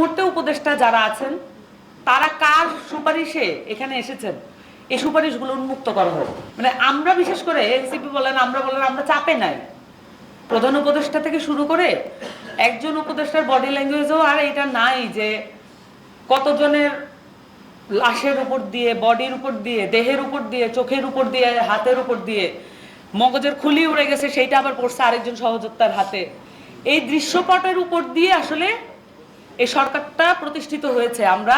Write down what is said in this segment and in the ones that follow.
মুহূর্তে উপদেষ্টা যারা আছেন তারা কার সুপারিশে এখানে এসেছেন এই সুপারিশগুলো উন্মুক্ত করা হোক। মানে আমরা বিশেষ করে এনসিপি বলেন আমরা চাপে নাই। প্রধান উপদেষ্টা থেকে শুরু করে একজন উপদেষ্টার বডি ল্যাঙ্গুয়েজও আর এটা নাই যে কতজনের লাশের উপর দিয়ে, বডির উপর দিয়ে, দেহের উপর দিয়ে, চোখের উপর দিয়ে, হাতের উপর দিয়ে মগজের খুলি উড়ে গেছে, সেইটা আবার পড়ছে আরেকজন সহযোদ্ধার হাতে। এই দৃশ্যপটের উপর দিয়ে আসলে এই সরকারটা প্রতিষ্ঠিত হয়েছে। আমরা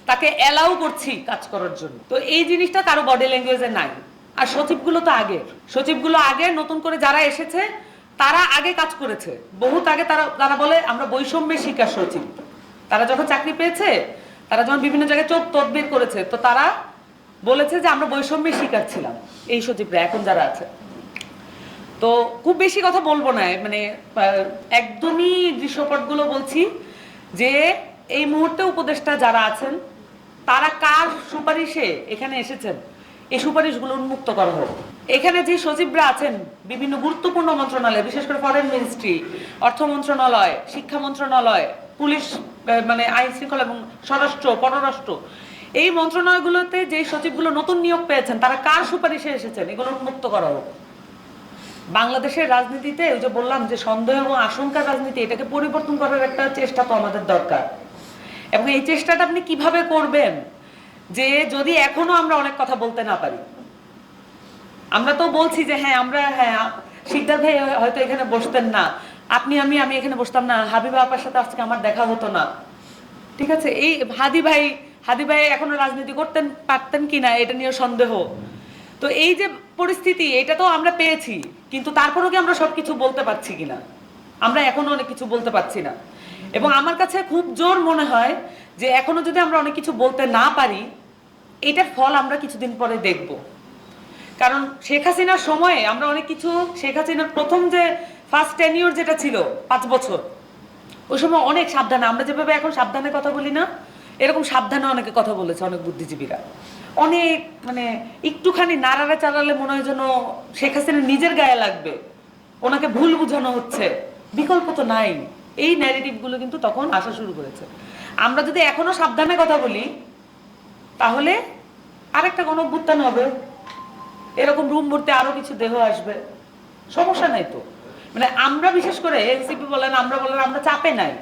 তাকে অ্যালাউ করছি কাজ করার জন্য। তো এই জিনিসটা কারো বডি ল্যাঙ্গুয়েজে নাই। আর সচিবগুলো আগে নতুন করে যারা এসেছে তারা আগে কাজ করেছে, বহুত আগে। তারা বলে আমরা বৈষম্যের শিকার সচিব। তারা যখন চাকরি পেয়েছে, তারা যখন বিভিন্ন জায়গায় চোখ তদবির করেছে, তো তারা বলেছে যে আমরা বৈষম্যের শিকার ছিলাম। এই সচিবরা এখন যারা আছে, তো খুব বেশি কথা বলবো না, মানে একদমই দৃশ্যপটগুলো বলছি যে এই মুহূর্তে উপদেষ্টা যারা আছেন তারা কার সুপারিশে এখানে এসেছেন এই সুপারিশগুলো উন্মুক্ত করা হোক। এখানে যে সচিবরা আছেন বিভিন্ন গুরুত্বপূর্ণ মন্ত্রণালয়, বিশেষ করে ফরেন মিনিস্ট্রি, অর্থ মন্ত্রণালয়, শিক্ষা মন্ত্রণালয়, পুলিশ, মানে আইন শৃঙ্খলা এবং স্বরাষ্ট্র, পররাষ্ট্র, এই মন্ত্রণালয়গুলোতে যে সচিবগুলো নতুন নিয়োগ পেয়েছেন তারা কার সুপারিশে এসেছেন এগুলো উন্মুক্ত করা হোক। বাংলাদেশের রাজনীতিতে ওই যে বললাম যে সন্দেহ এবং আশঙ্কার রাজনীতি, এটাকে পরিবর্তন করার একটা চেষ্টা তো আমাদের দরকার। এবং এই চেষ্টাটা আপনি কিভাবে করবেন, যে যদি এখনো আমরা অনেক কথা বলতে না পারি। আমরা তো বলছি যে শিকদার ভাই হয়তো এখানে বসতেন না, আপনি আমি এখানে বসতাম না, হাবিবা আপার সাথে আজকে আমার দেখা হতো না, ঠিক আছে। এই হাদি ভাই এখনো রাজনীতি করতেন পারতেন কিনা এটা নিয়ে সন্দেহ। তো এই যে পরিস্থিতি, এটা তো আমরা পেয়েছি, কিন্তু তারপরেও কি আমরা সবকিছু বলতে পারছি কিনা? আমরা এখনো অনেক কিছু বলতে পারছি না। এবং আমার কাছে খুব জোর মনে হয় যে এখনো যদি আমরা অনেক কিছু বলতে না পারি, এটার ফল আমরা কিছুদিন পরে দেখব। কারণ শেখ হাসিনার সময়ে আমরা অনেক কিছু, শেখ হাসিনার প্রথম যে ফার্স্ট টেনিওর যেটা ছিল 5 বছর, ওই সময় অনেক সাবধানে, আমরা যেভাবে এখন সাবধানে কথা বলি না, এরকম সাবধানে অনেকে কথা বলেছে, অনেক বুদ্ধিজীবীরা। অনেক, মানে একটুখানি নাড়াড়া চালালে মনে হয় যেন শেখ হাসিনা নিজের গায়ে লাগবে, ওনাকে ভুল বুঝানো হচ্ছে, বিকল্প তো নাই। এই ন্যারেটিভগুলো কিন্তু তখন আসা শুরু করেছে। আমরা যদি এখনো সাবধানে কথা বলি, তাহলে আরেকটা গণঅভ্যুত্থান হবে, এরকম রুম ভর্তি আরো কিছু দেহ আসবে, সমস্যা নাই তো। মানে আমরা বিশেষ করে এনসিপি বলেন আমরা চাপে নাই।